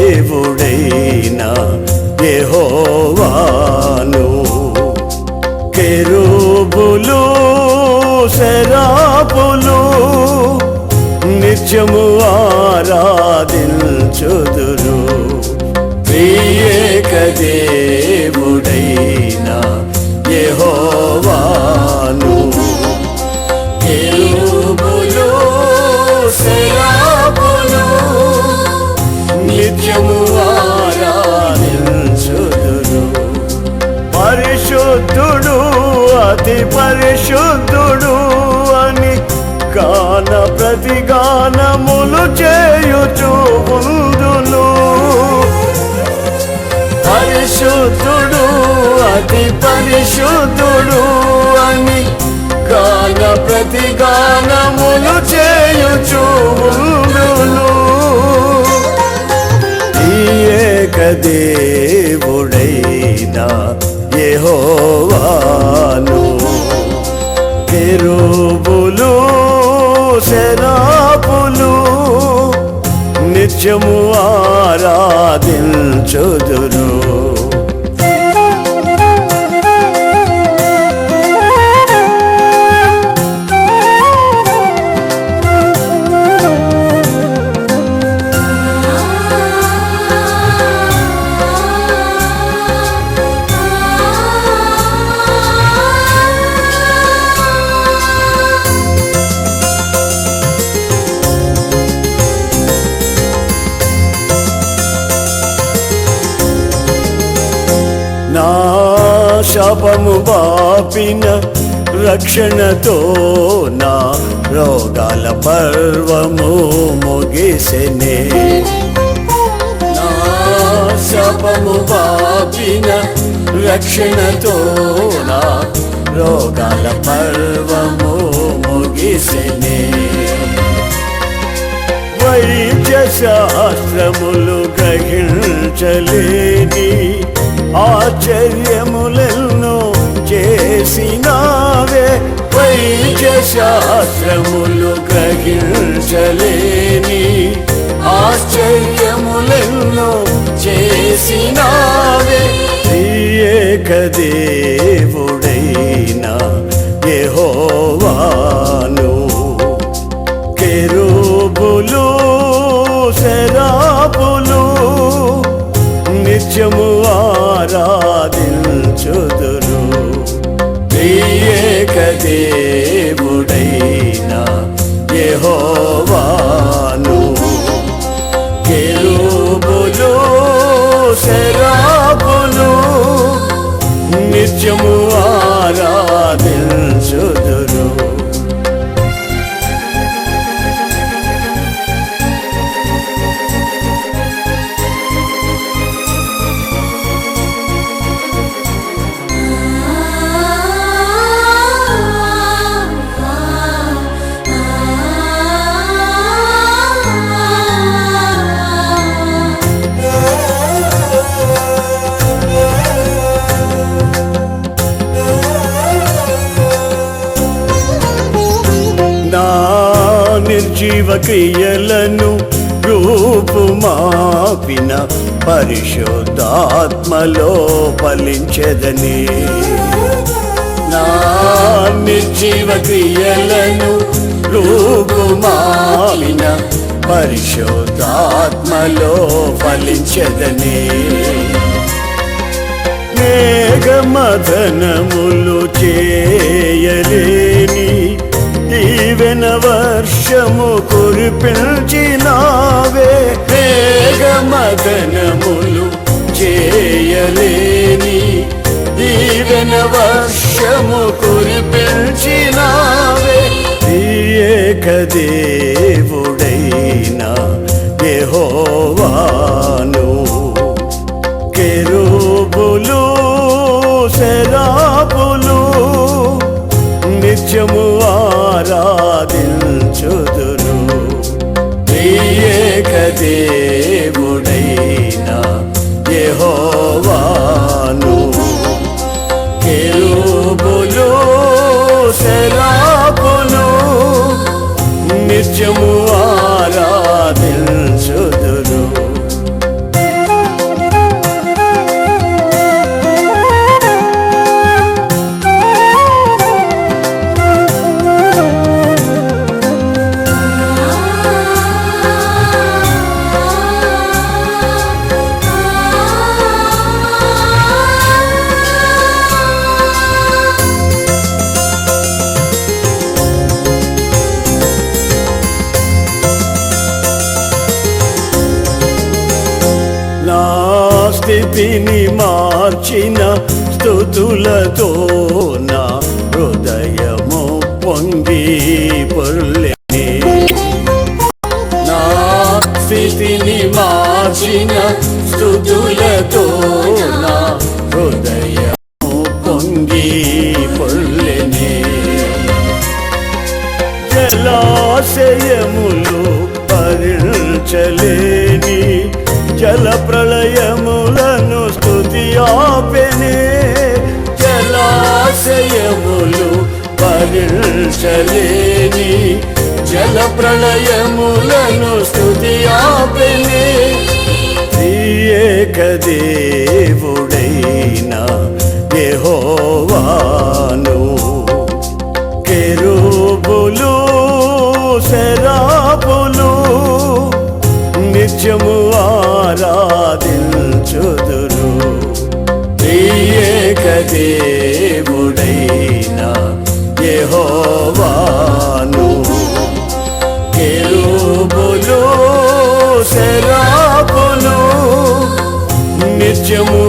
ఏకదేవుడైన యెహోవాను కెరూబులు సెరాపులు నిత్యము ఆరాధించుదురు. ఏకదేవుడైన యెహోవాను కెరూబులు సెరాపులు నిత్యము ఆరాధించుదురు. పరిశుద్ధుడు అతి పరిశుద్ధుడు అని గాన ప్రతిగానములు చేయుచు ఉందును. పరిశుద్ధుడు అతి పరిశుద్ధుడు అని గాన ప్రతిగానములు చేయుచు ఉందును. ఈ ఏకదేవుడైన యెహోవాను కెరూబులు సెరాపులు నిత్యము ఆరాధించుదురు. నా శాపము బాపిన రక్షణతో నా రోగాల పర్వము ముగిసెనే. నా శాపము బాపిన రక్షణతో నా రోగాల పర్వము ముగిసెనే. వైద్య శాస్త్రములు గ్రహించలేని ఆశ్చర్యములెన్నో చేసినావే. వైద్య శాస్త్రములు గ్రహించలేని ఆశ్చర్యములెన్నో చేసినావే. ఏకదేవుడైన యెహోవాను కెరూబులు సెరాపులు నిత్యము ఆరాధించుదురు. ఏకదేవుడైన యెహోవాను కెరూబులు సెరాపులు నిత్యము ఆరాధించుదురు. నిర్జీవ క్రియలను రూపుమాపిన పరిశుద్ధాత్మలో ఫలించెదనే. నా నిర్జీవ క్రియలను రూపుమాపిన పరిశుద్ధాత్మలో ఫలించెదనే. మేఘమదనములు చేయలేని దీవెన వర్షము కురిపించినావే. మేఘమదనములు చేయలేని దీవెన వర్షము కురిపించినావే. ఏకదేవుడైన యెహోవాను కెరూబులు సెరాపులు నిత్యము ఆరాధించుదురు. ఏకదేవుడైన యెహోవాను కెరూబులు సెరాపులు నిత్యము ఆరాధించుదురు. స్థితిని మార్చిన స్తుతులతో నా హృదయము పొంగి పొర్లెనే. నా స్థితిని మార్చిన స్తుతులతో నా హృదయము పొంగి పొర్లెనే. జలాశయములు భరించలేని జల ప్రళయములను స్తుతి ఆపెనే. జలాశయములు భరించలేని జల ప్రళయములను స్తుతి ఆపెనే. త్రియేక దేవుడైన యెహోవాను కెరూబులు సెరాపులు నిత్యము ఆరాధించుదురు. త్రియేక దేవుడైన యెహోవాను కెరూబులు సెరాపులు నిత్యము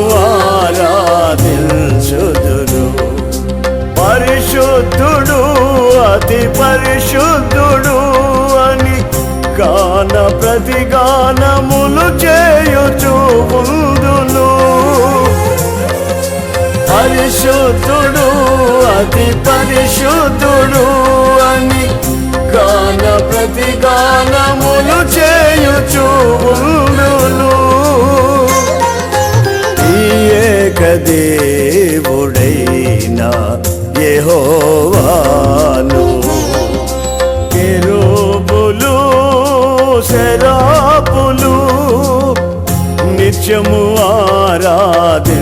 ఆరాధించుదురు. పరిశుద్ధుడు అతి పరిశుద్ధుడు అని గాన ప్రతిగానములు చేయుచు ఉందును. పరిశుద్ధుడు అతి పరిశుద్ధుడు అని గాన ప్రతిగానములు చేయుచు ఉందును. ఈ ఏక దేవుడైన యెహోవాను కెరూబులు సెరాపులు నిత్యము ఆరాధించుదురు.